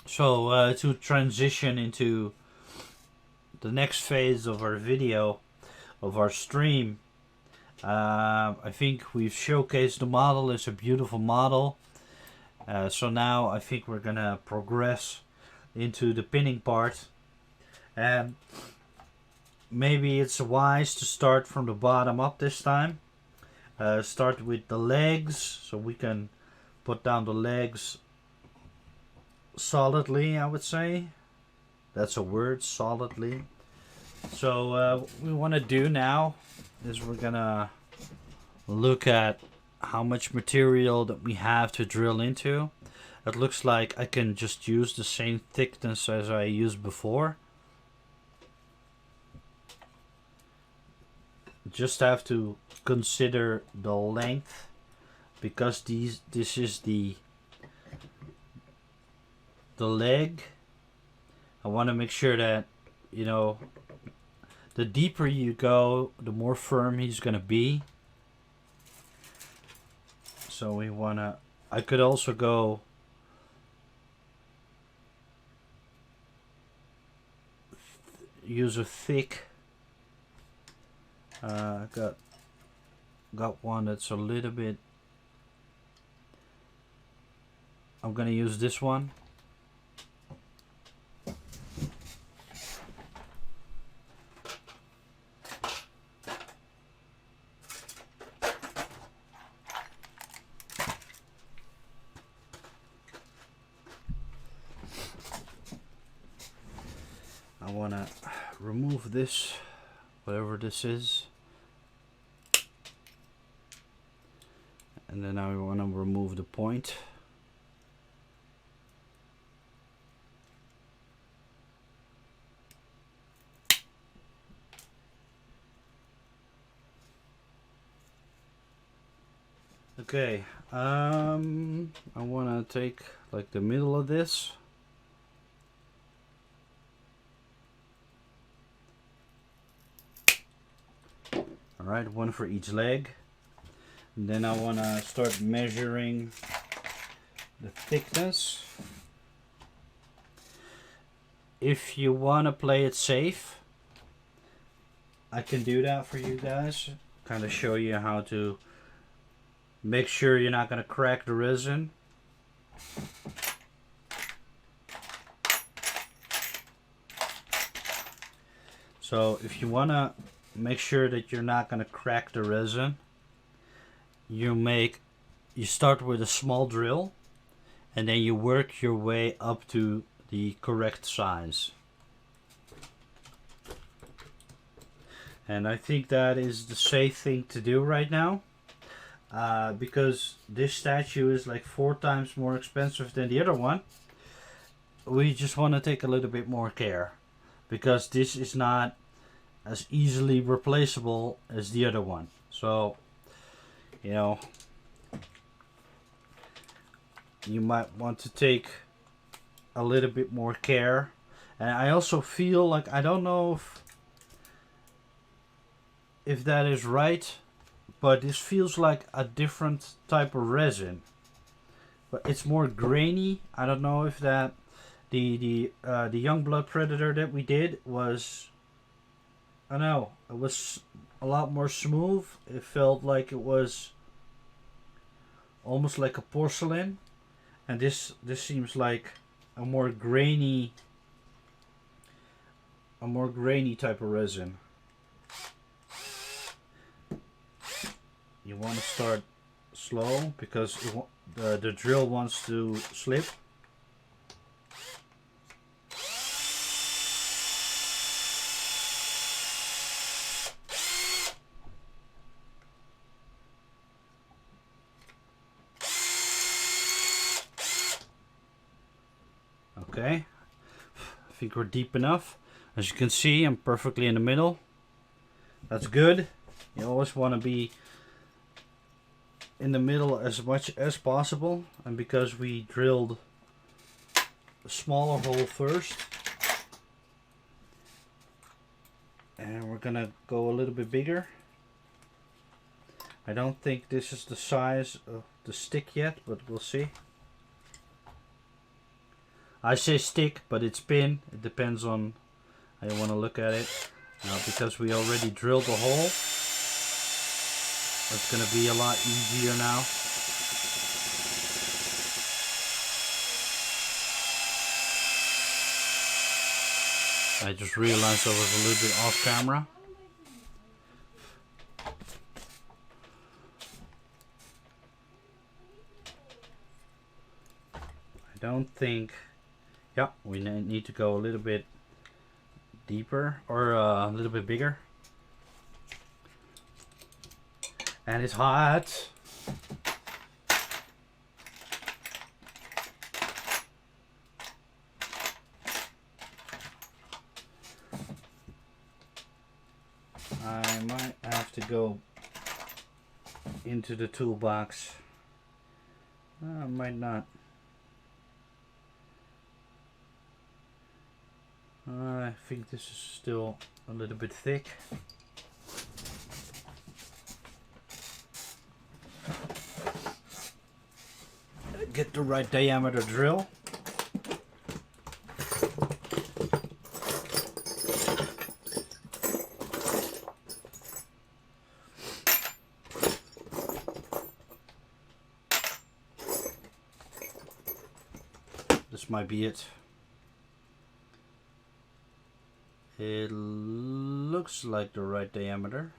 So to transition into the next phase of our video, of our stream, I think we've showcased the model. It's a beautiful model. So now I think we're gonna progress into the pinning part, and maybe it's wise to start from the bottom up this time. Start with the legs, so we can put down the legs solidly, I would say. That's a word, solidly. So what we want to do now is we're gonna look at how much material that we have to drill into. It looks like I can just use the same thickness as I used before. Just have to consider the length, because this is the leg. I want to make sure that, you know, the deeper you go, the more firm he's gonna be. So we wanna, I could also go use a thick, got one that's a little bit, I'm gonna use this one. I want to remove this, whatever this is, and then I want to remove the point. Okay, I want to take like the middle of this. Alright, one for each leg. And then I want to start measuring the thickness. If you want to play it safe, I can do that for you guys. Kind of show you how to make sure you're not going to crack the resin. So if you want to make sure that you're not going to crack the resin, you start with a small drill, and then you work your way up to the correct size. And I think that is the safe thing to do right now, because this statue is like 4 times more expensive than the other one. We just want to take a little bit more care, because this is not as easily replaceable as the other one. So, you know, you might want to take a little bit more care. And I also feel like, I don't know if that is right, but this feels like a different type of resin, but it's more grainy. I don't know if that the Youngblood Predator that we did was, I don't know, it was a lot more smooth. It felt like it was almost like a porcelain, and this seems like a more grainy type of resin. You want to start slow, because the drill wants to slip. Okay, I think we're deep enough. As you can see, I'm perfectly in the middle. That's good. You always want to be in the middle as much as possible, and because we drilled a smaller hole first, and we're gonna go a little bit bigger. I don't think this is the size of the stick yet, but we'll see. I say stick, but it's pin. It depends on how you want to look at it. Now, because we already drilled the hole, it's going to be a lot easier now. I just realized I was a little bit off camera. I don't think... Yeah, we need to go a little bit deeper or a little bit bigger. And it's hot. I might have to go into the toolbox. I might not. I think this is still a little bit thick. Get the right diameter drill. This might be it. It looks like the right diameter.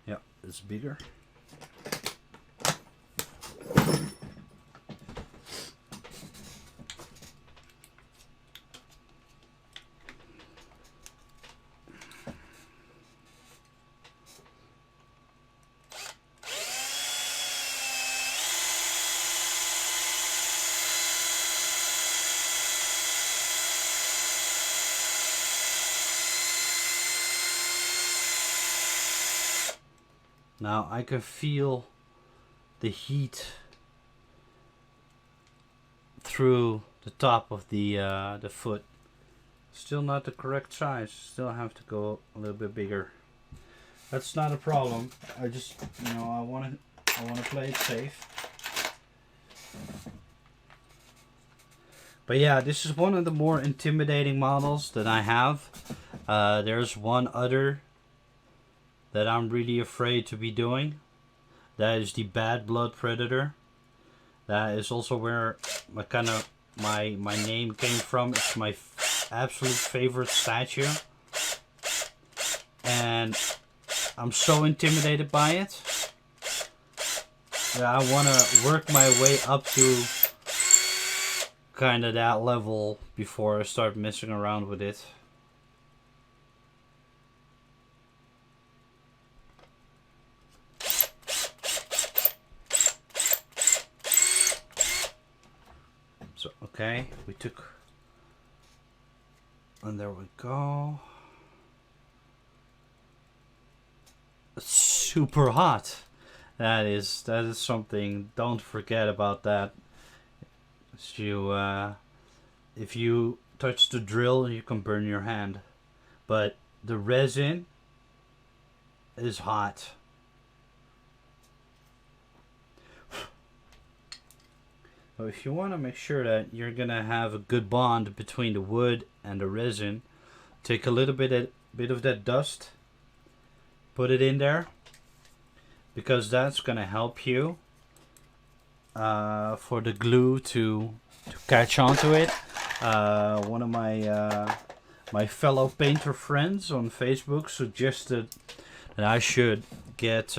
Yeah, it's bigger. Now I can feel the heat through the top of the foot. Still not the correct size. Still have to go a little bit bigger. That's not a problem. I just, you know, I want to play it safe. But yeah, this is one of the more intimidating models that I have. There's one other that I'm really afraid to be doing. That is the Bad Blood Predator. That is also where my name came from. It's my absolute favorite statue. And I'm so intimidated by it. Yeah, I want to work my way up to kind of that level before I start messing around with it. So, okay, we took, and there we go. It's super hot. That is something. Don't forget about that. If you touch the drill, you can burn your hand. But the resin is hot. So if you want to make sure that you're gonna have a good bond between the wood and the resin, take a little bit of that dust, put it in there, because that's gonna help you for the glue to catch onto it. One of my fellow painter friends on Facebook suggested that I should get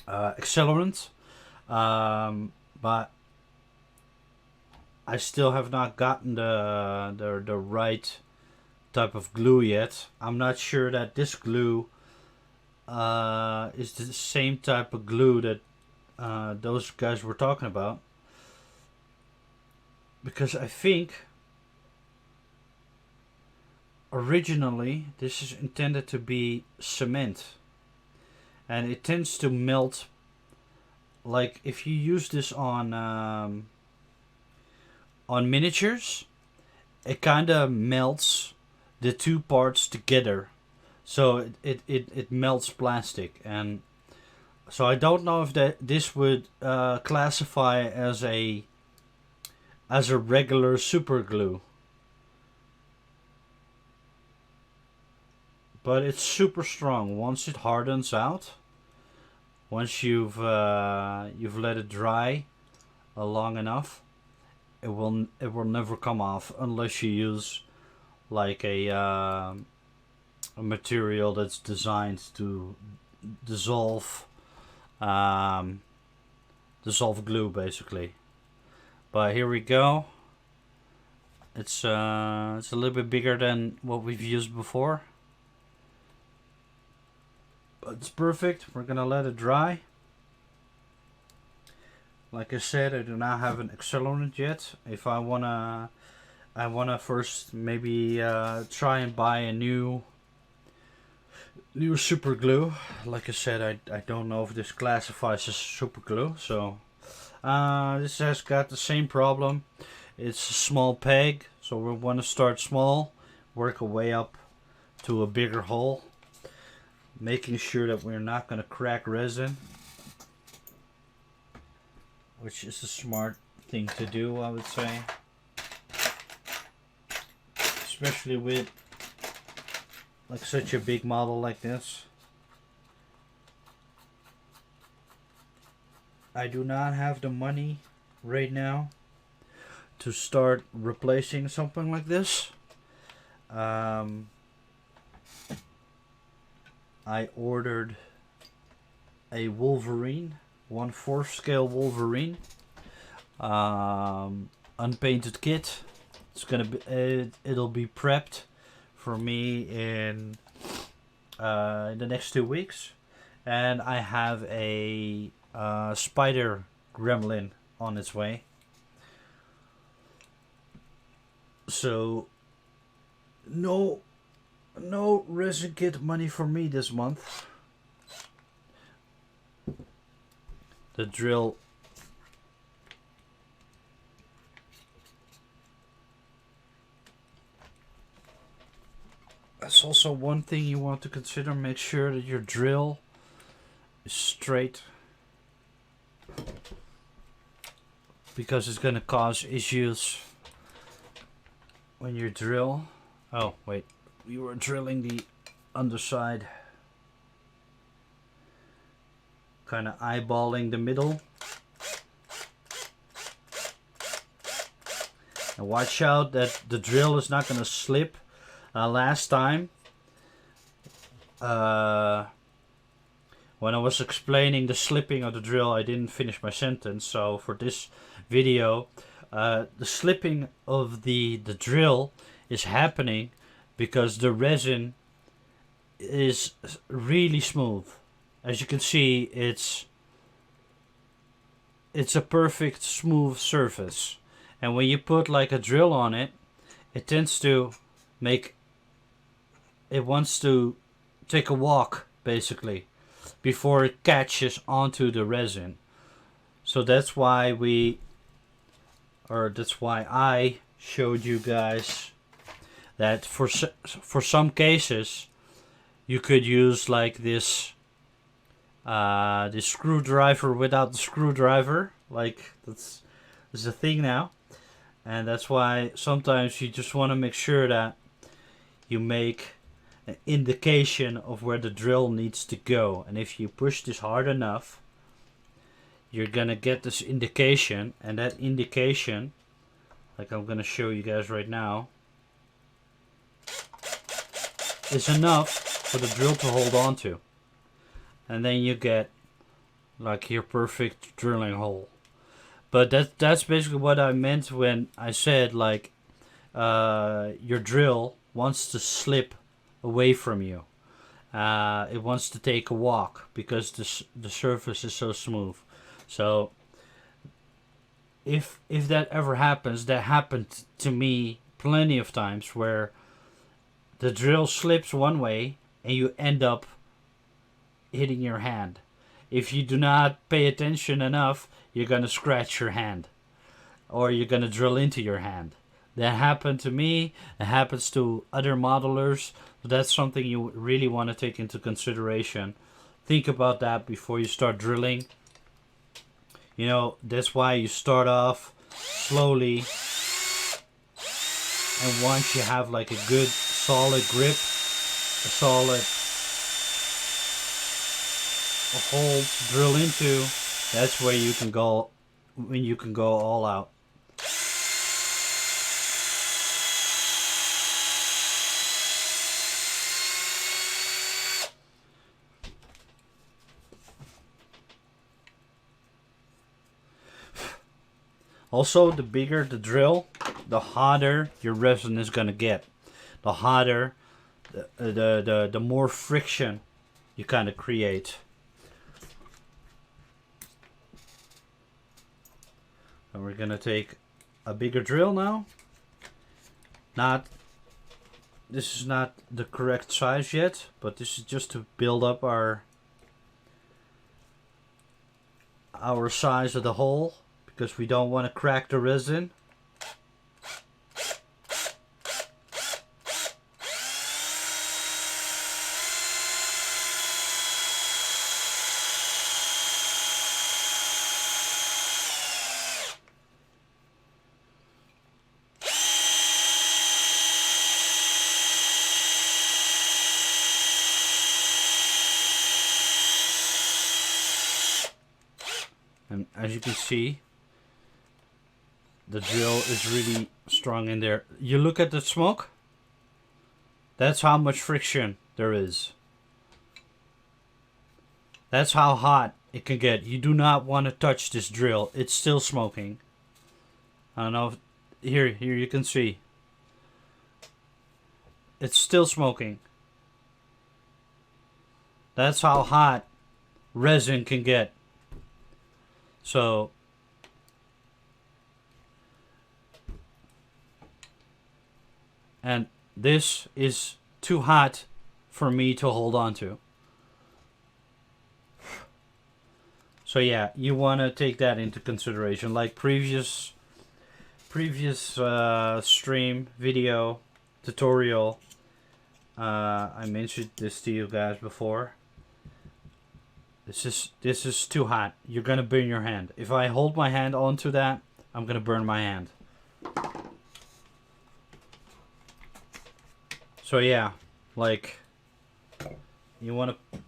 accelerant. But I still have not gotten the right type of glue yet. I'm not sure that this glue is the same type of glue that those guys were talking about. Because I think originally this is intended to be cement. And it tends to melt. Like if you use this on miniatures, it kind of melts the two parts together, so it melts plastic. And So I don't know if this would classify as a regular super glue, but it's super strong. Once it hardens out, once you've let it dry long enough, it will never come off unless you use like a material that's designed to dissolve glue basically. But here we go. It's a little bit bigger than what we've used before, but it's perfect. We're gonna let it dry. Like I said, I do not have an accelerant yet. If I wanna first maybe try and buy a new super glue. Like I said, I don't know if this classifies as super glue. So this has got the same problem. It's a small peg, so we want to start small, work our way up to a bigger hole, making sure that we're not going to crack resin, which is a smart thing to do, I would say, especially with like such a big model like this. I do not have the money right now to start replacing something like this. I ordered a Wolverine, 1/4 scale Wolverine, unpainted kit. It's gonna be it'll be prepped for me in the next 2 weeks, and I have a spider gremlin on its way. So no resin kit money for me this month. The drill that's also one thing you want to consider. Make sure that your drill is straight, because it's gonna cause issues when you drill. Oh wait, we were drilling the underside, kind of eyeballing the middle. And watch out that the drill is not gonna slip. Last time, when I was explaining the slipping of the drill, I didn't finish my sentence. So for this video, the slipping of the drill is happening because the resin is really smooth. As you can see, it's a perfect smooth surface, and when you put like a drill on it, it tends to it wants to take a walk basically before it catches onto the resin. So that's why I showed you guys that for some cases you could use like this screwdriver without the screwdriver. Like that's a thing now, and that's why sometimes you just want to make sure that you make an indication of where the drill needs to go, and if you push this hard enough, you're gonna get this indication, and that indication, like I'm gonna show you guys right now, is enough for the drill to hold on to, and then you get like your perfect drilling hole. But that's basically what I meant when I said like your drill wants to slip away from you. It wants to take a walk because the surface is so smooth. So if that ever happens, that happened to me plenty of times, where the drill slips one way and you end up hitting your hand. If you do not pay attention enough, you're gonna scratch your hand, or you're gonna drill into your hand. That happened to me. It happens to other modelers. That's something you really want to take into consideration think about that before you start drilling. You know, that's why you start off slowly, and once you have like a good solid grip, a solid hole to drill into, that's where you can go, when you can go all out. Also, the bigger the drill, the hotter your resin is gonna get. The hotter, the more friction you kind of create. And we're gonna take a bigger drill now. This is not the correct size yet, but this is just to build up our size of the hole, because we don't want to crack the resin. And as you can see, the drill is really strong in there. You look at the smoke, that's how much friction there is. That's how hot it can get. You do not want to touch this drill. It's still smoking. I don't know if, here you can see. It's still smoking. That's how hot resin can get. So and this is too hot for me to hold on to. So yeah, you want to take that into consideration. Like previous stream video tutorial, I mentioned this to you guys before. This is too hot. You're gonna burn your hand. If I hold my hand onto that, I'm gonna burn my hand. So yeah, like, you want to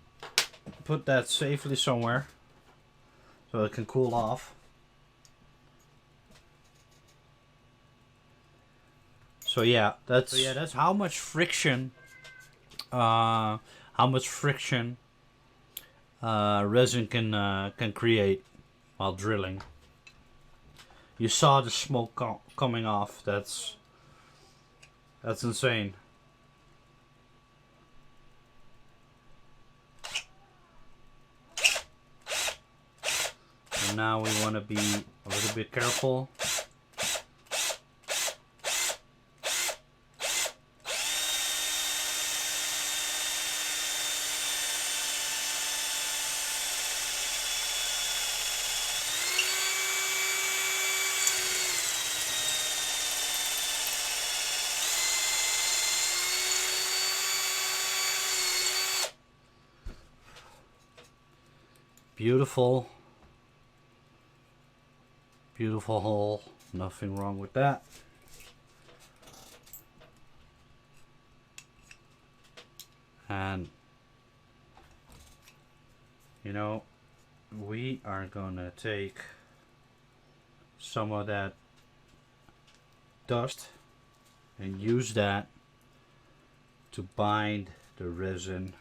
put that safely somewhere so it can cool off. So yeah, that's how much friction resin can create while drilling. You saw the smoke coming off. That's insane. And now we want to be a little bit careful. Beautiful. Beautiful hole. Nothing wrong with that. And you know, we are gonna take some of that dust and use that to bind the resin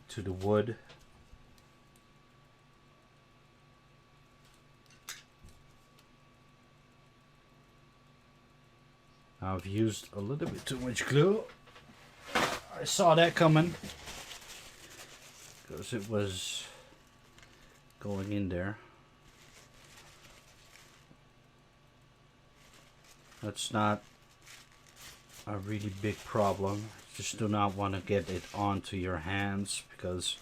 to the wood. I've used a little bit too much glue. I saw that coming because it was going in there. That's not a really big problem. Just do not want to get it onto your hands because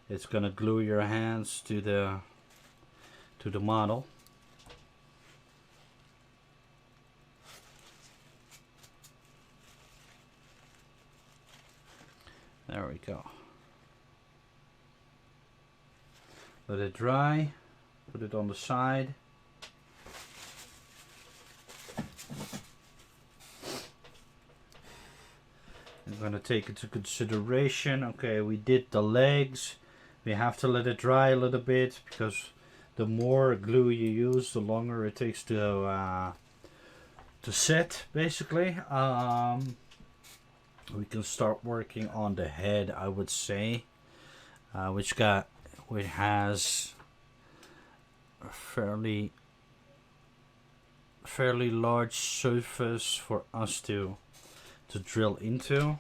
it's gonna glue your hands to the model. There we go. Let it dry. Put it on the side. I'm gonna take into consideration, okay, we did the legs. We have to let it dry a little bit because the more glue you use, the longer it takes to set, basically. We can start working on the head, I would say, which has a fairly large surface for us to drill into,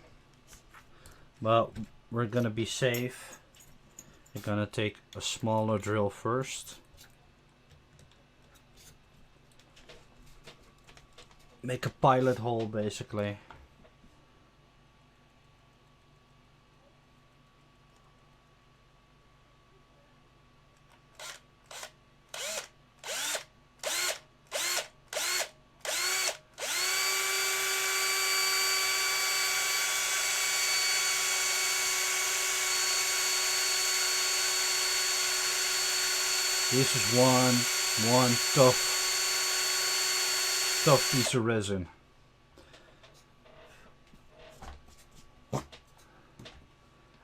but we're gonna be safe. We're gonna take a smaller drill first. Make a pilot hole, basically. This is one tough piece of resin.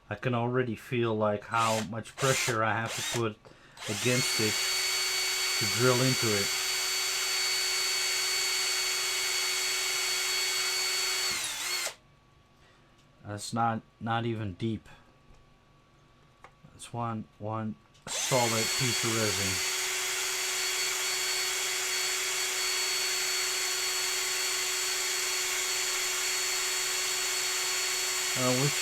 I can already feel like how much pressure I have to put against it to drill into it. That's not even deep. It's one solid piece of resin. Which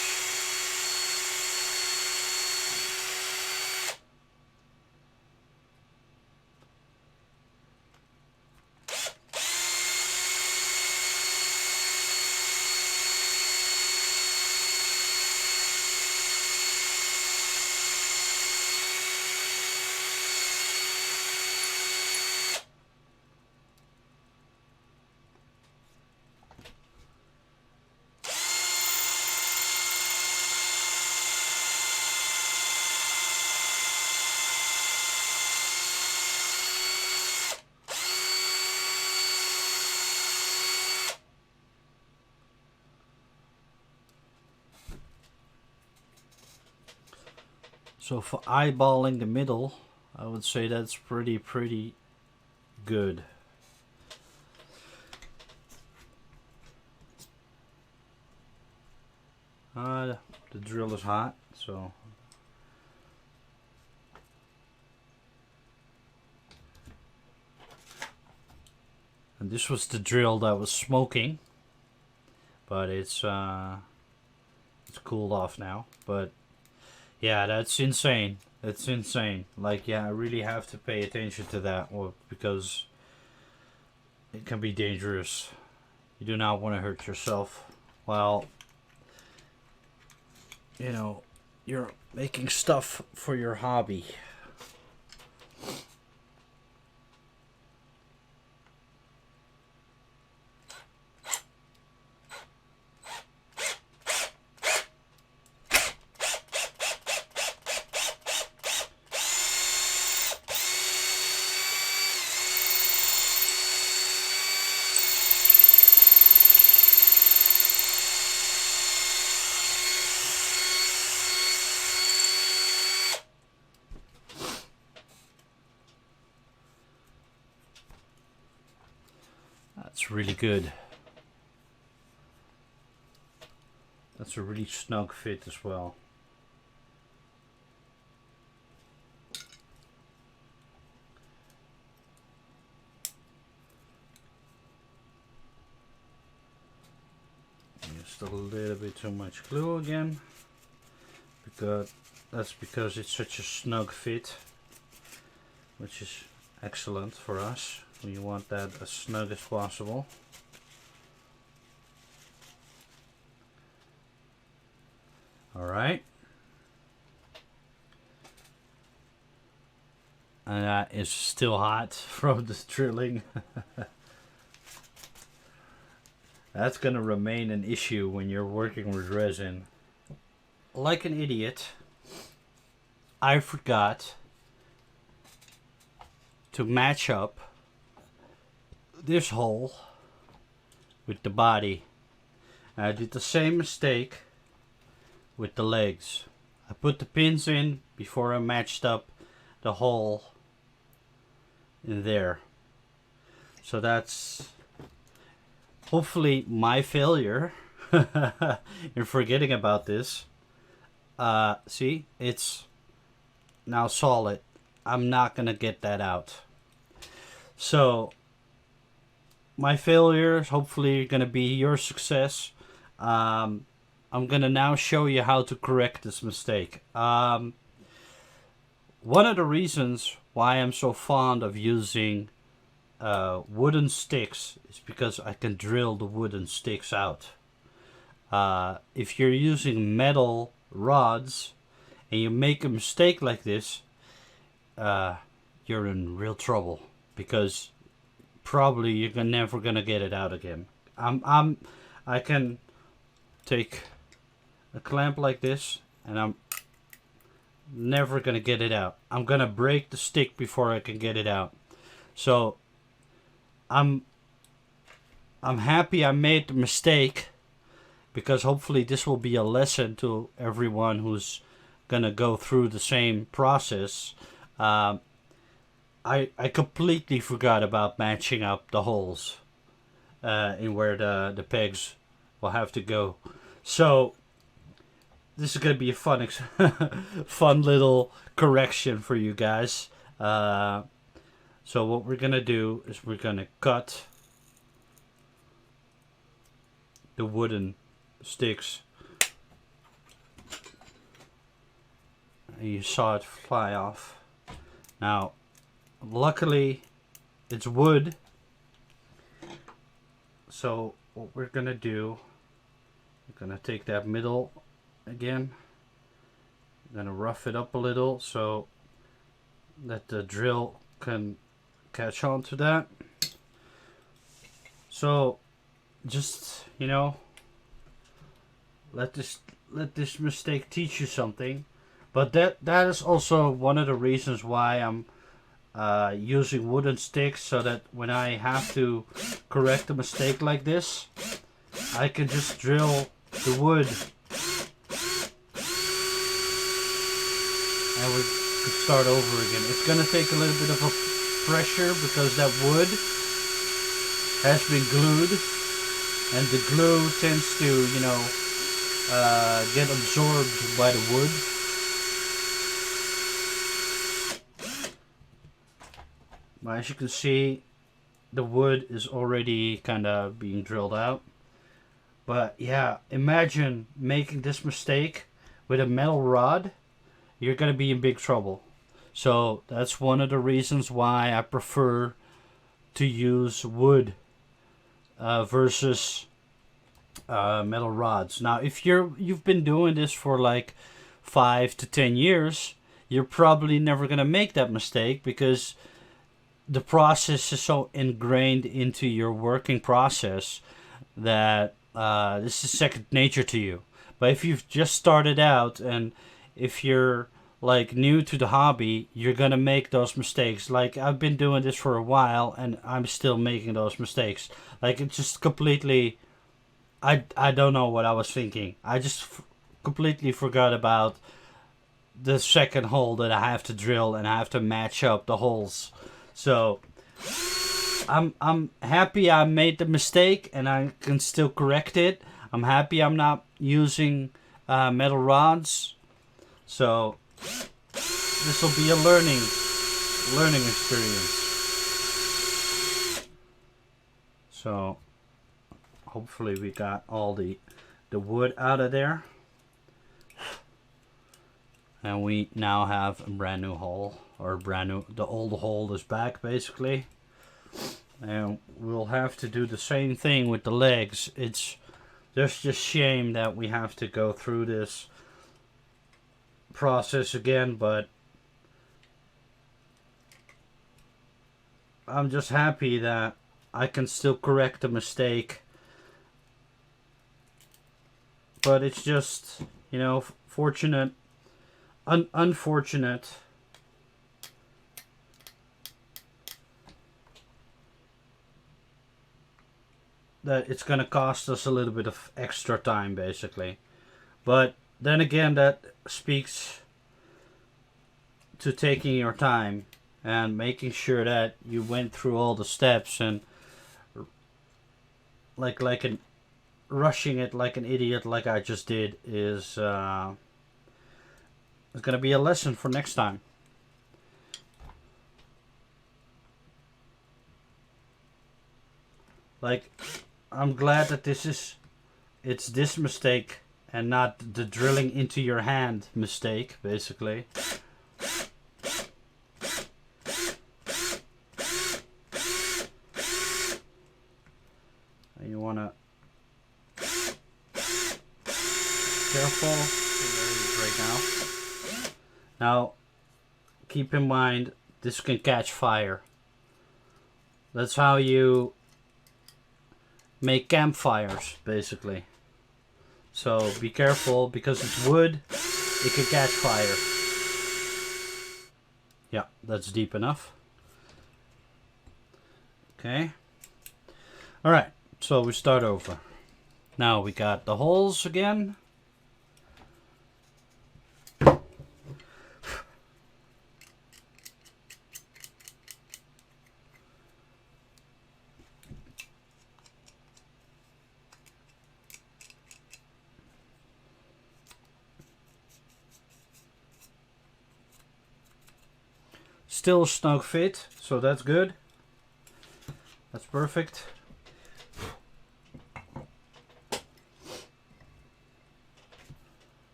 so for eyeballing the middle, I would say that's pretty good. The drill is hot, so and this was the drill that was smoking, but it's cooled off now. But yeah, that's insane. That's insane. Like, yeah, I really have to pay attention to that because it can be dangerous. You do not want to hurt yourself while, you know, you're making stuff for your hobby. That's really good. That's a really snug fit as well. Just a little bit too much glue again, because it's such a snug fit, which is excellent for us. We want that as snug as possible. Alright. And that is still hot from the drilling. That's gonna remain an issue when you're working with resin. Like an idiot, I forgot to match up this hole with the body. I did the same mistake with the legs. I put the pins in before I matched up the hole in there. So that's hopefully my failure in forgetting about this. See, it's now solid. I'm not gonna get that out. So my failure is hopefully gonna be your success. I'm gonna now show you how to correct this mistake. One of the reasons why I'm so fond of using wooden sticks is because I can drill the wooden sticks out. If you're using metal rods and you make a mistake like this, you're in real trouble, because probably you're never gonna get it out again. I can take a clamp like this and I'm never gonna get it out. I'm gonna break the stick before I can get it out. So I'm happy I made the mistake, because hopefully this will be a lesson to everyone who's gonna go through the same process. I completely forgot about matching up the holes in where the pegs will have to go. So this is gonna be a fun fun little correction for you guys. So what we're gonna do is we're gonna cut the wooden sticks. You saw it fly off. Now, luckily, it's wood. So what we're gonna do, we're gonna take that middle again. We're gonna rough it up a little so that the drill can catch on to that. So just, you know, let this mistake teach you something. But that is also one of the reasons why I'm using wooden sticks, so that when I have to correct a mistake like this, I can just drill the wood and we could start over again. It's gonna take a little bit of a pressure because that wood has been glued, and the glue tends to, you know, get absorbed by the wood. As you can see, the wood is already kind of being drilled out. But yeah, imagine making this mistake with a metal rod. You're going to be in big trouble. So that's one of the reasons why I prefer to use wood versus metal rods. Now, if you've been doing this for like 5 to 10 years, you're probably never going to make that mistake, because the process is so ingrained into your working process that this is second nature to you. But if you've just started out, and if you're like new to the hobby, you're gonna make those mistakes. Like, I've been doing this for a while and I'm still making those mistakes. Like, it's just completely, I don't know what I was thinking. I just completely forgot about the second hole that I have to drill, and I have to match up the holes. So I'm happy I made the mistake and I can still correct it. I'm happy I'm not using metal rods. So this will be a learning experience. So hopefully we got all the wood out of there. And we now have a brand new hole, or the old hole is back basically. And we'll have to do the same thing with the legs. It's just a shame that we have to go through this process again, but I'm just happy that I can still correct a mistake. But it's just, you know, fortunate, unfortunate that it's gonna cost us a little bit of extra time, basically. But then again, that speaks to taking your time and making sure that you went through all the steps, and like an rushing it like an idiot like I just did is gonna be a lesson for next time. Like, I'm glad that it's this mistake and not the drilling into your hand mistake, basically. And you wanna careful. There it is right now. Now, keep in mind, this can catch fire. That's how you make campfires, basically. So be careful, because it's wood, it can catch fire. Yeah, that's deep enough. Okay. Alright, so we start over. Now we got the holes again. Still snug fit, so that's good. That's perfect.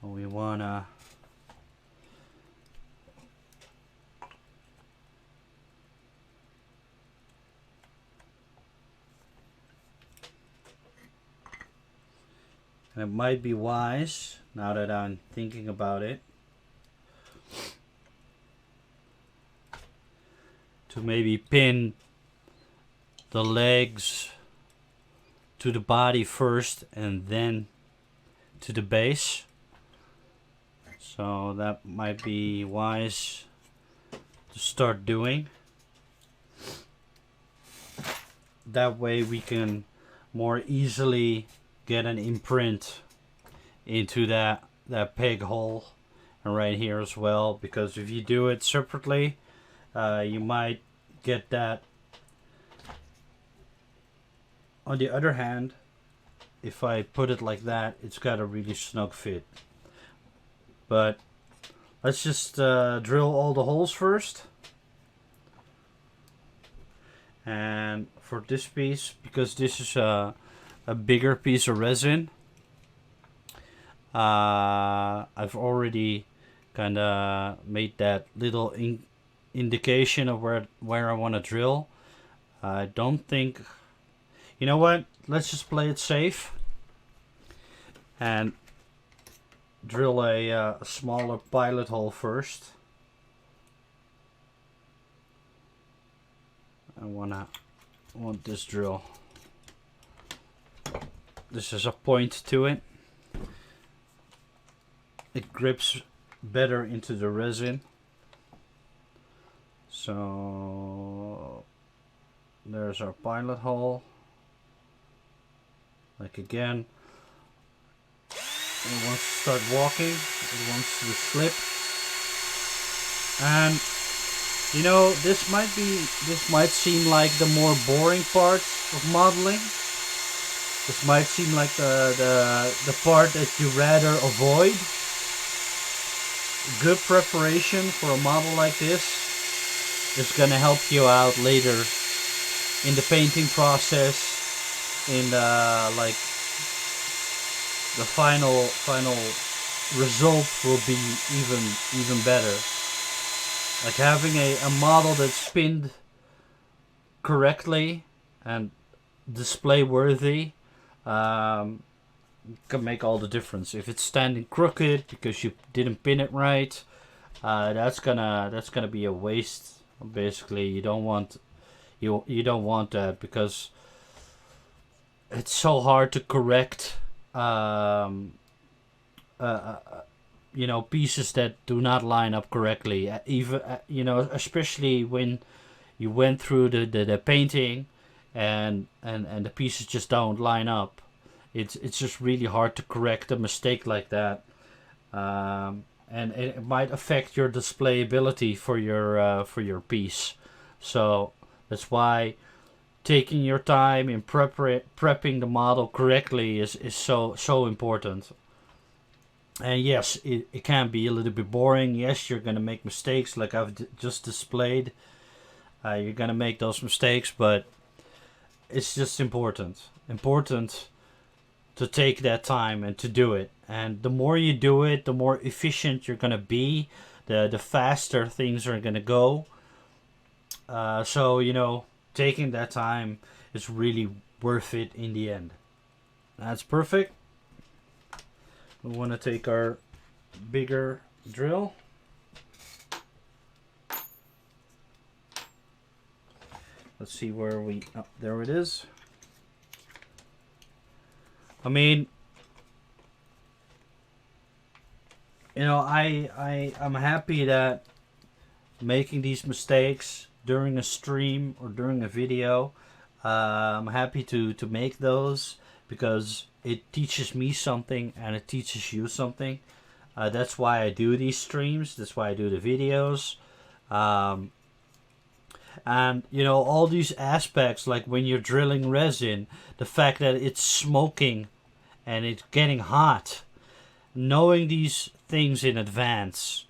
We wanna and it might be wise, now that I'm thinking about it, to maybe pin the legs to the body first and then to the base. So that might be wise to start doing. That way we can more easily get an imprint into that peg hole, and right here as well, because if you do it separately, you might get that. On the other hand, if I put it like that, it's got a really snug fit. But let's just drill all the holes first. And for this piece, because this is a bigger piece of resin, I've already kind of made that little indication of where I want to drill. I don't think, you know what, let's just play it safe and drill a smaller pilot hole first. I want this drill. This is a point to it. It grips better into the resin. So there's our pilot hole. Like again, it wants to start walking, it wants to slip. And you know, this might seem like the more boring part of modeling. This might seem like the part that you rather avoid. Good preparation for a model like this is gonna help you out later in the painting process. In like the final result will be even better. Like having a model that's pinned correctly and display worthy can make all the difference. If it's standing crooked because you didn't pin it right, that's gonna be a waste. Basically, you don't want that, because it's so hard to correct you know, pieces that do not line up correctly. Even you know, especially when you went through the painting, and the pieces just don't line up. It's just really hard to correct a mistake like that, and it might affect your displayability for your piece. So that's why taking your time in prepping the model correctly is so important. And yes, it can be a little bit boring. Yes, you're gonna make mistakes like I've just displayed. You're gonna make those mistakes, but it's just important to take that time and to do it. And the more you do it, the more efficient you're gonna be. The faster things are gonna go. So taking that time is really worth it in the end. That's perfect. We want to take our bigger drill. Let's see where oh, there it is. I mean, I'm happy that making these mistakes during a stream or during a video, I'm happy to make those, because it teaches me something and it teaches you something. That's why I do these streams. That's why I do the videos. And all these aspects, like when you're drilling resin, the fact that it's smoking and it's getting hot, knowing these things in advance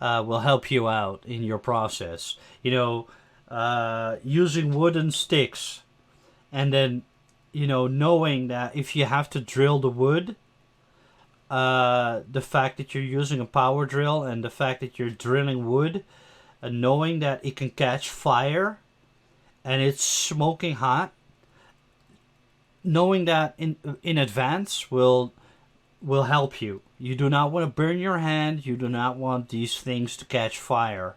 will help you out in your process. Using wooden sticks, and then knowing that if you have to drill the wood, the fact that you're using a power drill and the fact that you're drilling wood, and knowing that it can catch fire and it's smoking hot, knowing that in advance will help you. You do not want to burn your hand. You do not want these things to catch fire.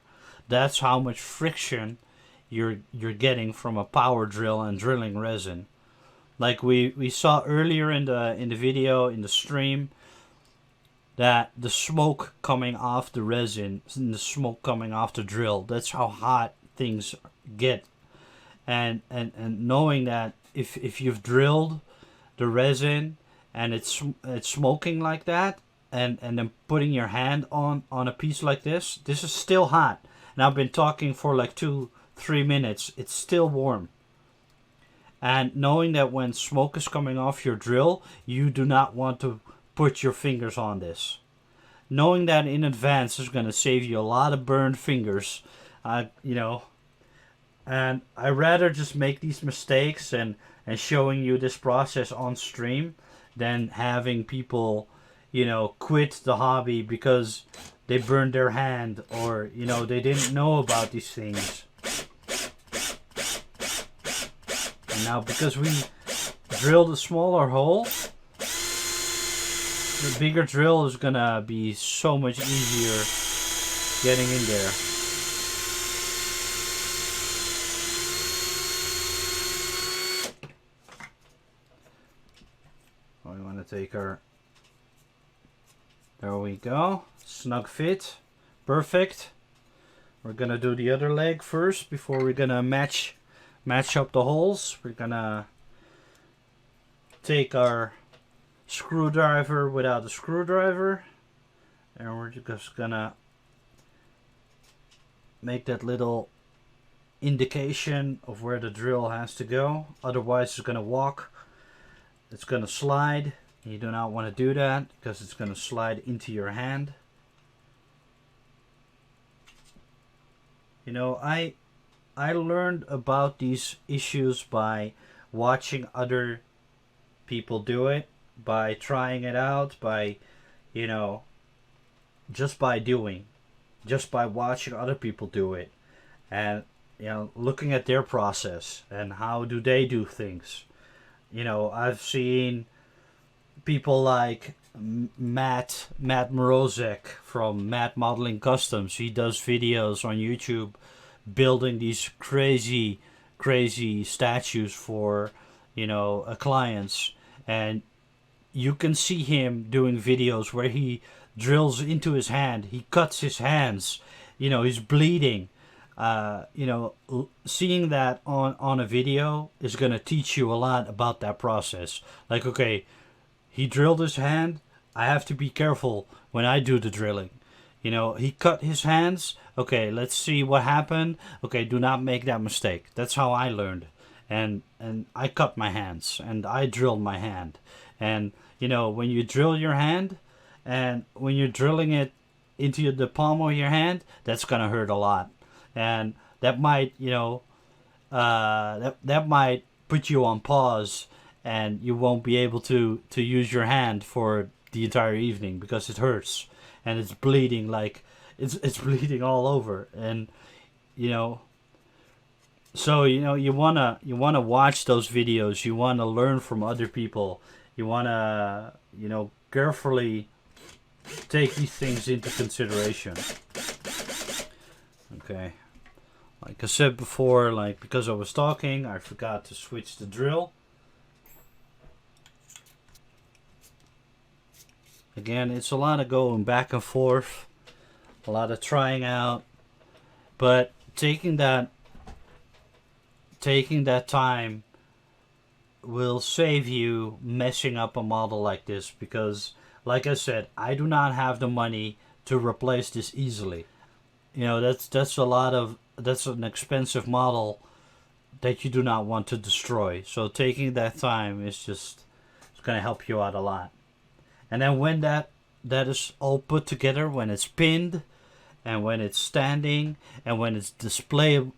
That's how much friction you're getting from a power drill and drilling resin. Like we saw earlier in the video, in the stream, that the smoke coming off the resin and the smoke coming off the drill, that's how hot things get. And knowing that if you've drilled the resin and it's smoking like that, and then putting your hand on a piece like this is still hot. And I've been talking for like 2-3 minutes, it's still warm. And knowing that when smoke is coming off your drill, you do not want to put your fingers on this. Knowing that in advance is going to save you a lot of burned fingers. And I rather just make these mistakes and showing you this process on stream than having people, quit the hobby because they burned their hand, or, they didn't know about these things. And now because we drilled a smaller hole, the bigger drill is gonna be so much easier getting in there. We want to take our... There we go. Snug fit. Perfect. We're gonna do the other leg first before we're gonna match up the holes. We're gonna take our screwdriver without a screwdriver, and we're just gonna make that little indication of where the drill has to go. Otherwise it's gonna walk, it's gonna slide. You do not want to do that because it's gonna slide into your hand. I learned about these issues by watching other people do it, by trying it out, by just by watching other people do it, and looking at their process and how do they do things. I've seen people like Matt Morozek from Matt Modeling Customs. He does videos on YouTube building these crazy statues for clients, and you can see him doing videos where he drills into his hand, he cuts his hands, he's bleeding, you know, seeing that on a video is going to teach you a lot about that process. Like, okay, he drilled his hand. I have to be careful when I do the drilling. You know, he cut his hands. Okay, let's see what happened. Okay, do not make that mistake. That's how I learned. And I cut my hands and I drilled my hand. And, you know, when you drill your hand and when you're drilling it into the palm of your hand, that's going to hurt a lot. And that might, you know, that might put you on pause and you won't be able to use your hand for the entire evening because it hurts and it's bleeding like it's bleeding all over. And you know, so you know, you wanna watch those videos, you wanna learn from other people, you wanna, you know, carefully take these things into consideration. Okay, like I said before, like because I was talking, I forgot to switch the drill. Again, it's a lot of going back and forth, a lot of trying out, but taking that time will save you messing up a model like this, because like I said, I do not have the money to replace this easily. You know, that's an expensive model that you do not want to destroy. So taking that time is just, it's going to help you out a lot. And then when that is all put together, when it's pinned and when it's standing and when it's displayable,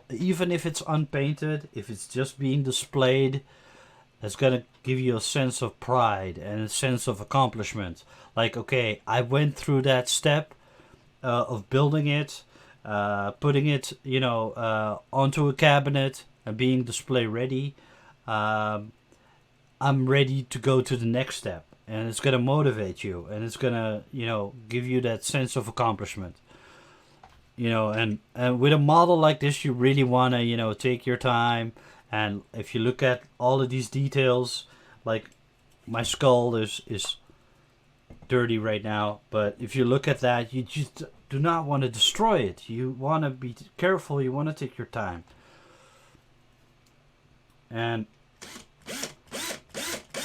even if it's unpainted, if it's just being displayed, it's going to give you a sense of pride and a sense of accomplishment. Like, okay, I went through that step of building it, putting it, you know, onto a cabinet and being display ready. I'm ready to go to the next step, and it's going to motivate you, and it's going to, you know, give you that sense of accomplishment. You know, and with a model like this, you really want to, you know, take your time. And if you look at all of these details, like my skull is dirty right now, but if you look at that, you just do not want to destroy it. You want to be careful. You want to take your time. And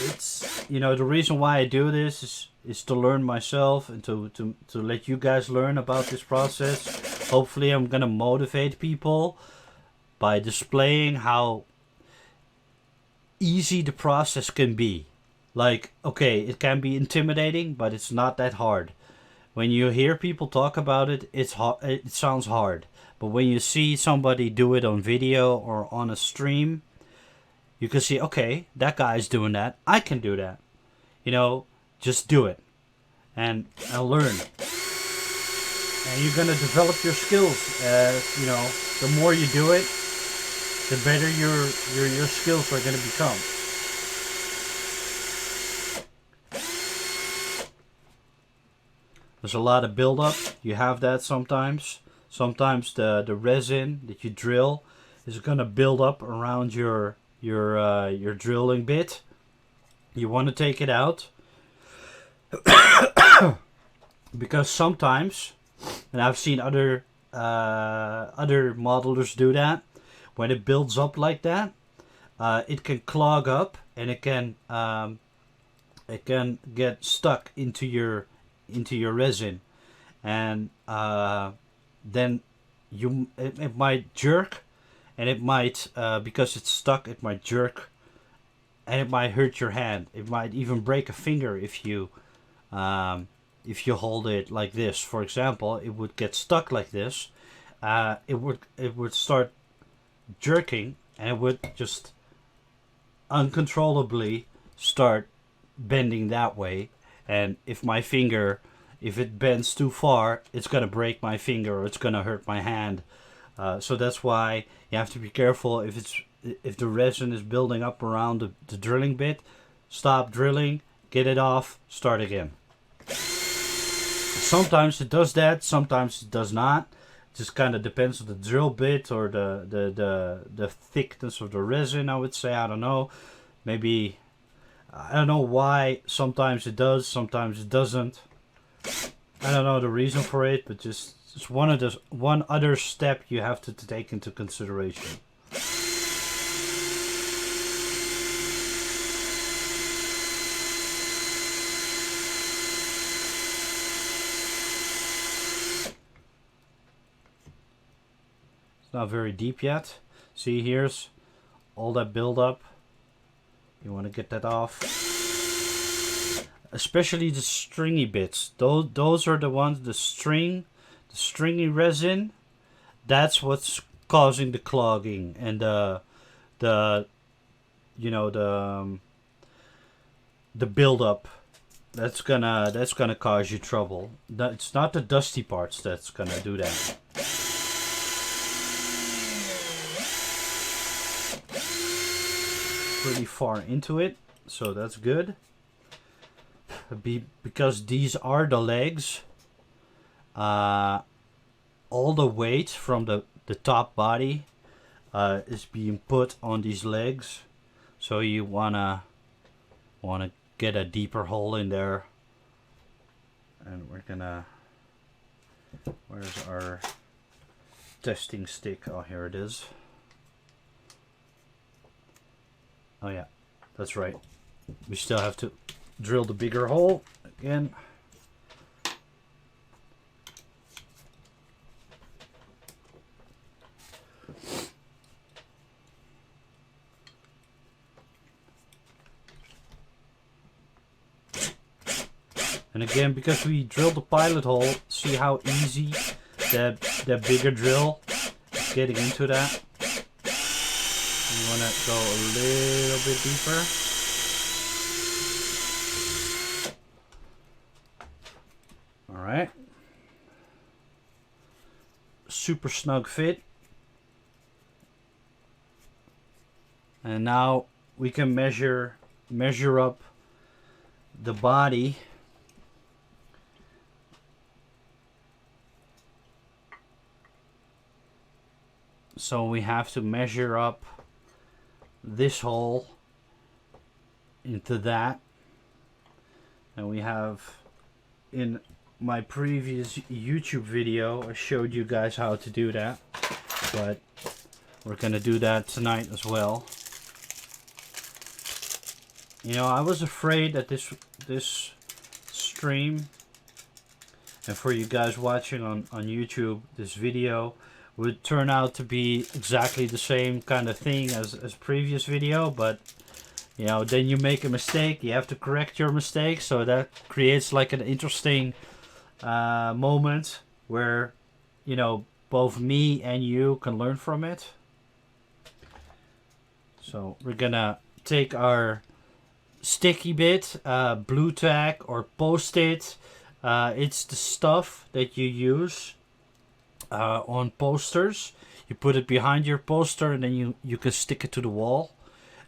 it's, you know, the reason why I do this is to learn myself and to let you guys learn about this process. Hopefully I'm gonna motivate people by displaying how easy the process can be. Like, okay, it can be intimidating, but it's not that hard. When you hear people talk about it, it sounds hard. But when you see somebody do it on video or on a stream, you can see, okay, that guy's doing that. I can do that. You know, just do it. And learn. And you're going to develop your skills. You know, the more you do it, the better your skills are going to become. There's a lot of build-up. You have that sometimes. Sometimes the resin that you drill is going to build up around your drilling bit. You want to take it out because sometimes, and I've seen other modelers do that, when it builds up like that, it can clog up and it can get stuck into your resin, and then it might jerk. And it might, because it's stuck, it might jerk, and it might hurt your hand. It might even break a finger if you hold it like this. For example, it would get stuck like this. It would start jerking, and it would just uncontrollably start bending that way. And if it bends too far, it's gonna break my finger or it's gonna hurt my hand. So that's why you have to be careful. If the resin is building up around the drilling bit, stop drilling, get it off, start again. Sometimes it does that, sometimes it does not. It just kind of depends on the drill bit or the thickness of the resin, I would say. I don't know. Maybe, I don't know why. Sometimes it does, sometimes it doesn't. I don't know the reason for it, but just one other step you have to take into consideration. It's not very deep yet. See, here's all that buildup. You want to get that off. Especially the stringy bits. Those are the ones, the stringy resin. That's what's causing the clogging and the buildup. That's gonna cause you trouble. It's not the dusty parts that's gonna do that. Pretty far into it, so that's good. Because these are the legs, all the weight from the top body is being put on these legs, so you wanna get a deeper hole in there. And we're gonna, where's our testing stick? Oh, here it is. Oh yeah, that's right. We still have to drill the bigger hole again. And again, because we drilled the pilot hole, see how easy that bigger drill is getting into that. You want to go a little bit deeper. Alright. Super snug fit. And now we can measure up the body. So we have to measure up this hole into that. And we have, in my previous YouTube video, I showed you guys how to do that, but we're gonna do that tonight as well. You know, I was afraid that this stream, and for you guys watching on YouTube, this video would turn out to be exactly the same kind of thing as previous video, but you know, then you make a mistake, you have to correct your mistake, so that creates like an interesting moment where, you know, both me and you can learn from it. So we're gonna take our sticky bit, blue tack or post-it. It's the stuff that you use on posters. You put it behind your poster and then you can stick it to the wall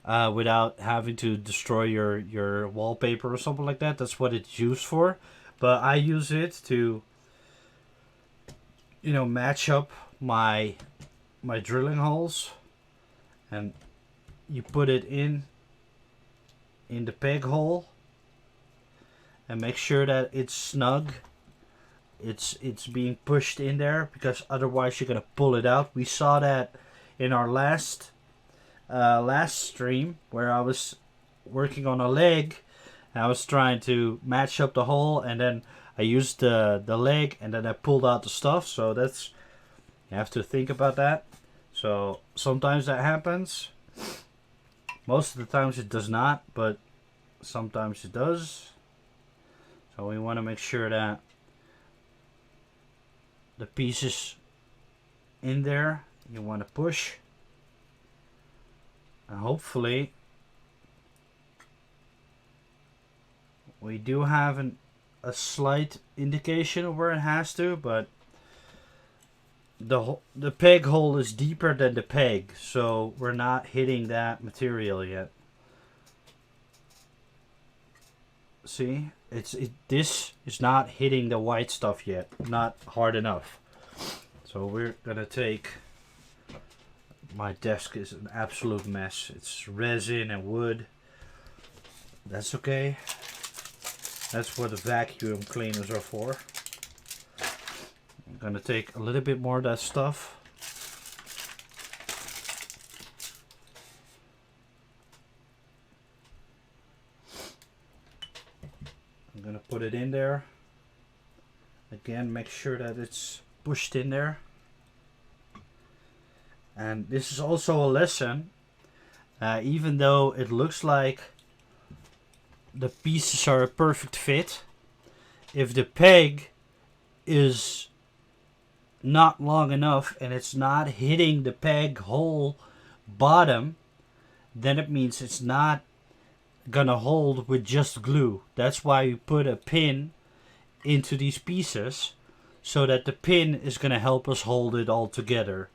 without having to destroy your wallpaper or something like that. That's what it's used for. But I use it to, you know, match up my drilling holes, and you put it in the peg hole and make sure that it's snug. It's being pushed in there, because otherwise you're gonna pull it out. We saw that in our last stream where I was working on a leg and I was trying to match up the hole, and then I used the leg and then I pulled out the stuff. So that's, you have to think about that. So sometimes that happens. Most of the times it does not, but sometimes it does. So we want to make sure that the pieces in there, you want to push, and hopefully we do have a slight indication of where it has to, but the peg hole is deeper than the peg, so we're not hitting that material yet. See, this is not hitting the white stuff yet, not hard enough. So we're gonna take, my desk is an absolute mess. It's resin and wood. That's okay. That's what the vacuum cleaners are for. gonna take a little bit more of that stuff. I'm gonna put it in there. Again, make sure that it's pushed in there. And this is also a lesson. Even though it looks like the pieces are a perfect fit, if the peg is not long enough and it's not hitting the peg hole bottom, then it means it's not gonna hold with just glue. That's why we put a pin into these pieces, so that the pin is gonna help us hold it all together.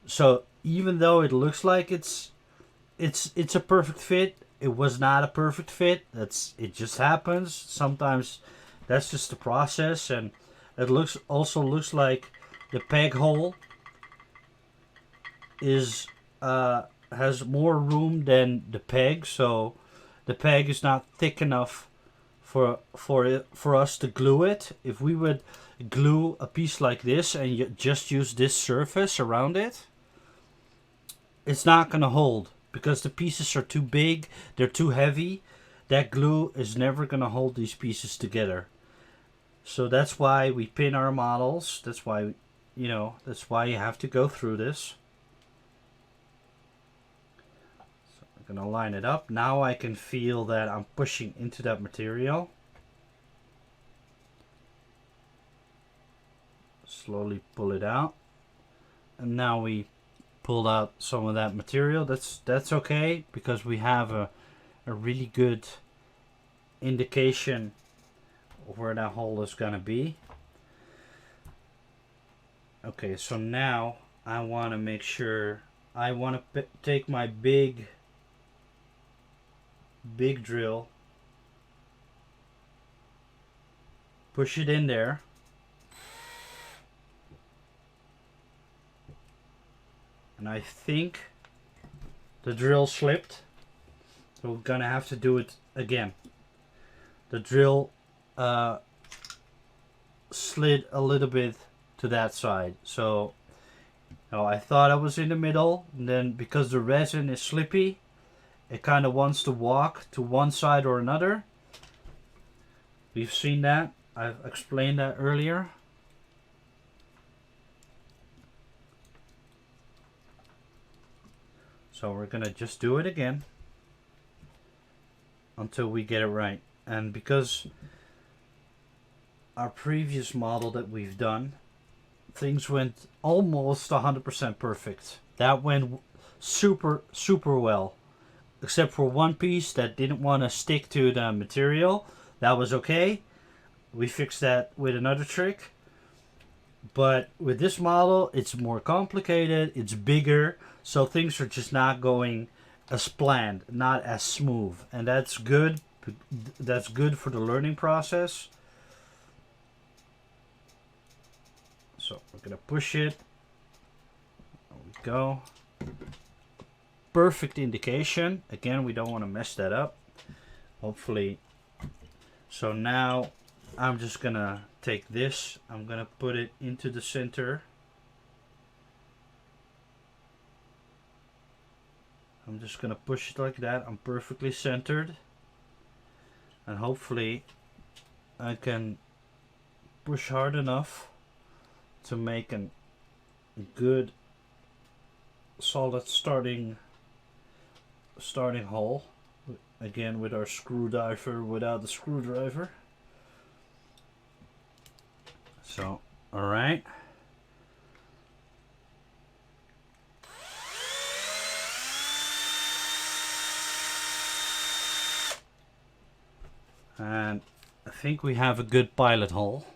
So even though it looks like it's a perfect fit, it was not a perfect fit. It just happens. Sometimes that's just the process. And it also looks like the peg hole is has more room than the peg, so the peg is not thick enough for us to glue it. If we would glue a piece like this and you just use this surface around it, it's not gonna hold because the pieces are too big, they're too heavy. That glue is never gonna hold these pieces together. So that's why we pin our models. That's why, that's why you have to go through this. So I'm gonna line it up. Now I can feel that I'm pushing into that material. Slowly pull it out. And now we pulled out some of that material. That's okay, because we have a really good indication of where that hole is gonna be. Okay, so now I want to make sure, I want to take my big drill, push it in there, and I think the drill slipped, so we're gonna have to do it again. The drill slid a little bit to that side, so I thought I was in the middle, and then because the resin is slippy, it kind of wants to walk to one side or another. We've seen that, I've explained that earlier. So we're gonna just do it again until we get it right. And because our previous model that we've done, things went almost 100% perfect. That went super well, except for one piece that didn't want to stick to the material. That was okay. We fixed that with another trick. But with this model, it's more complicated, it's bigger, so things are just not going as planned, not as smooth. And that's good. That's good for the learning process. So we're gonna push it. There we go. Perfect indication. Again, we don't want to mess that up. Hopefully. So now I'm just gonna take this. I'm gonna put it into the center. I'm just gonna push it like that. I'm perfectly centered. And hopefully I can push hard enough to make a good solid starting hole. Again, with our screwdriver, without the screwdriver. So, alright. And I think we have a good pilot hole.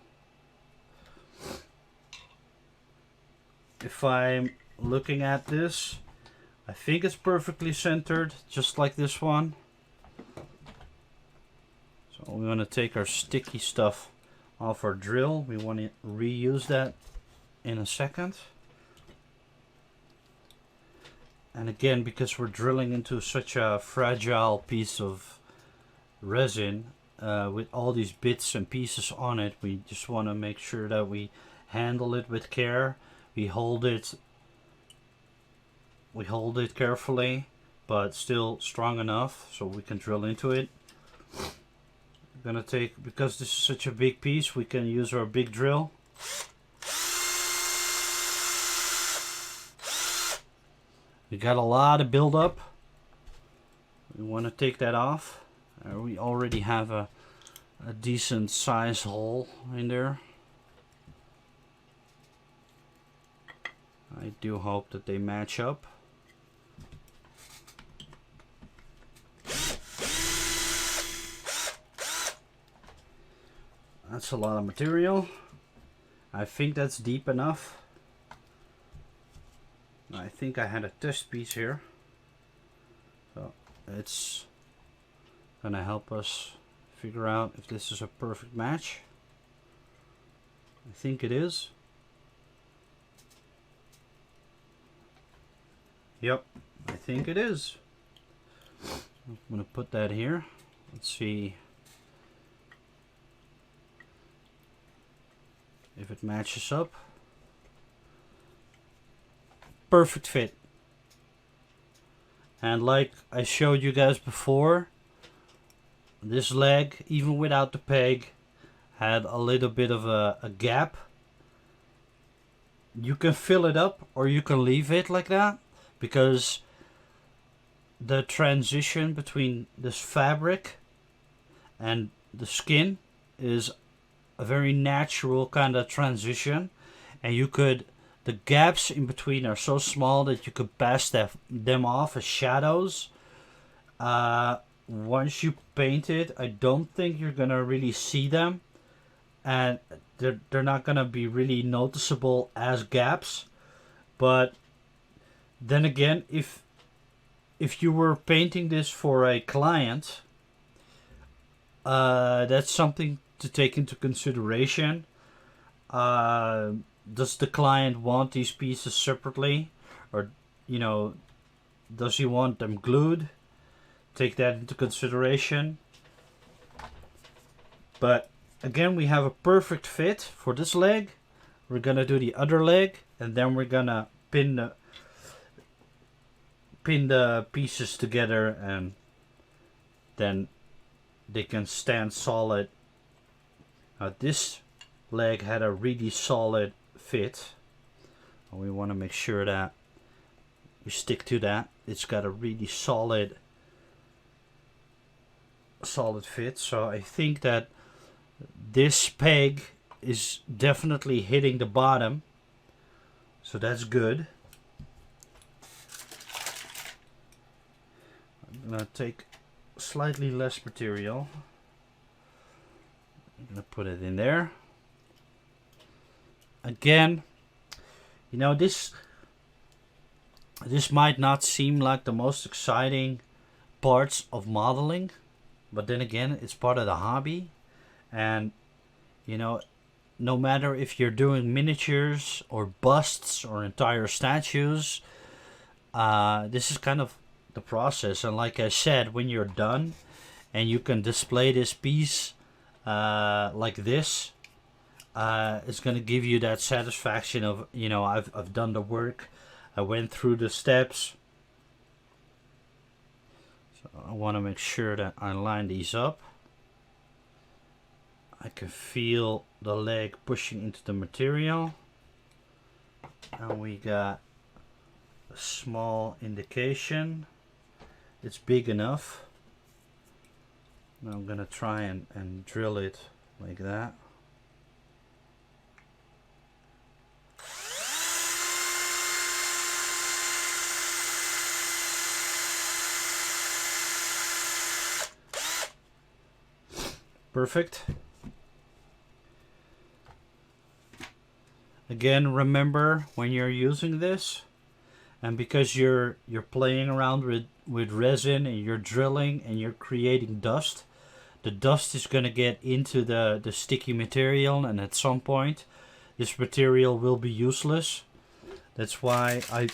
If I'm looking at this, I think it's perfectly centered, just like this one. So we're going to take our sticky stuff off our drill. We want to reuse that in a second. And again, because we're drilling into such a fragile piece of resin, with all these bits and pieces on it, we just want to make sure that we handle it with care. We hold it carefully, but still strong enough so we can drill into it. We're gonna take, because this is such a big piece, we can use our big drill. We got a lot of buildup. We want to take that off. We already have a decent size hole in there. I do hope that they match up. That's a lot of material. I think that's deep enough. I think I had a test piece here, so it's gonna help us figure out if this is a perfect match. I think it is. Yep, I think it is. I'm gonna put that here. Let's see if it matches up. Perfect fit. And like I showed you guys before, this leg, even without the peg, had a little bit of a gap. You can fill it up or you can leave it like that, because the transition between this fabric and the skin is a very natural kind of transition, and you could, the gaps in between are so small that you could pass them off as shadows. Once you paint it, I don't think you're gonna really see them, and they're not gonna be really noticeable as gaps. But then again, if you were painting this for a client, that's something to take into consideration. Does the client want these pieces separately, or does he want them glued? Take that into consideration. But again, we have a perfect fit for this leg. We're gonna do the other leg, and then we're gonna pin the pieces together, and then they can stand solid. This leg had a really solid fit, and we want to make sure that we stick to that. It's got a really solid fit, so I think that this peg is definitely hitting the bottom, so that's good. I'm gonna take slightly less material. I'm gonna put it in there. Again, this might not seem like the most exciting parts of modeling, but then again, it's part of the hobby. And no matter if you're doing miniatures or busts or entire statues, this is kind of the process. And like I said, when you're done and you can display this piece like this, it's going to give you that satisfaction of, I've done the work, I went through the steps. So I want to make sure that I line these up. I can feel the leg pushing into the material, and we got a small indication it's big enough. Now I'm gonna try and drill it like that. Perfect. Again, remember when you're using this, and because you're playing around with resin and you're drilling and you're creating dust, the dust is going to get into the sticky material, and at some point this material will be useless. That's why I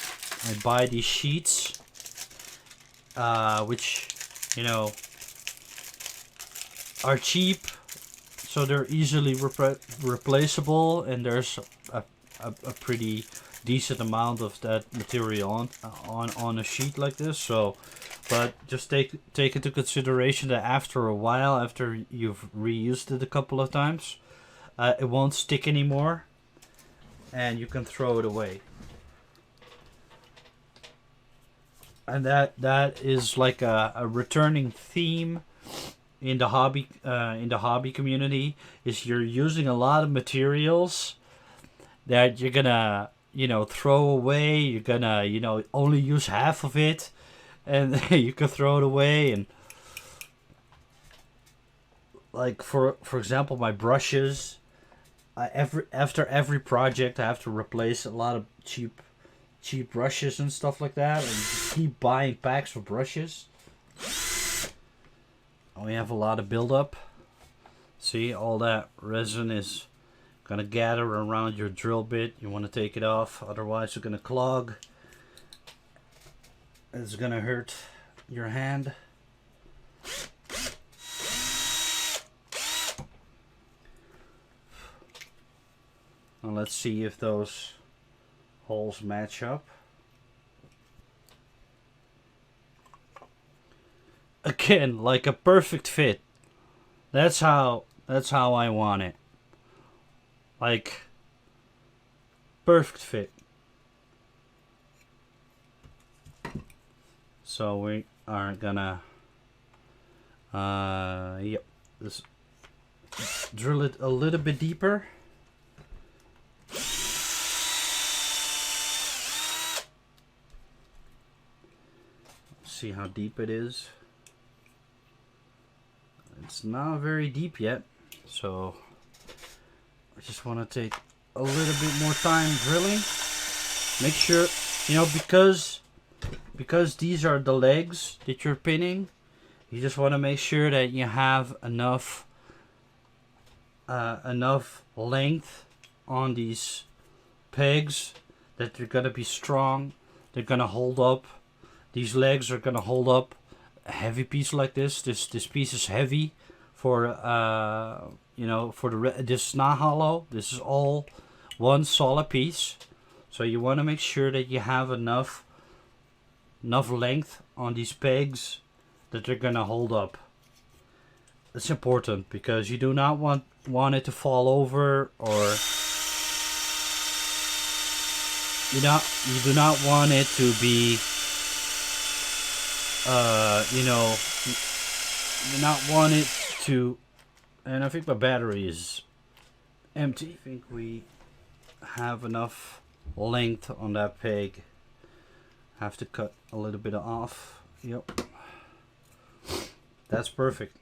buy these sheets, which are cheap, so they're easily replaceable, and there's a pretty decent amount of that material on a sheet like this. So, but just take into consideration that after a while, after you've reused it a couple of times, it won't stick anymore, and you can throw it away. And that is like a returning theme in the hobby community, is you're using a lot of materials that you're gonna throw away. You're gonna only use half of it, and you can throw it away. And like for example, my brushes, after every project I have to replace a lot of cheap brushes and stuff like that, and keep buying packs of brushes. We have a lot of buildup. See, all that resin is gonna gather around your drill bit. You want to take it off, otherwise it's gonna clog. It's gonna hurt your hand. Now let's see if those holes match up. Again, like a perfect fit. That's how I want it. Like perfect fit. So we are gonna yep, this drill it a little bit deeper. See how deep it is. It's not very deep yet, so I just want to take a little bit more time drilling. Make sure, because these are the legs that you're pinning, you just want to make sure that you have enough length on these pegs that they're gonna be strong. They're gonna hold up. These legs are gonna hold up a heavy piece like this. This piece is heavy for this is not hollow. This is all one solid piece. So you want to make sure that you have enough length on these pegs that they're gonna hold up. It's important because you do not want it to fall over, or you do not want it to be you do not want it to. And I think my battery is empty. I think we have enough length on that peg. Have to cut a little bit off. Yep, that's perfect.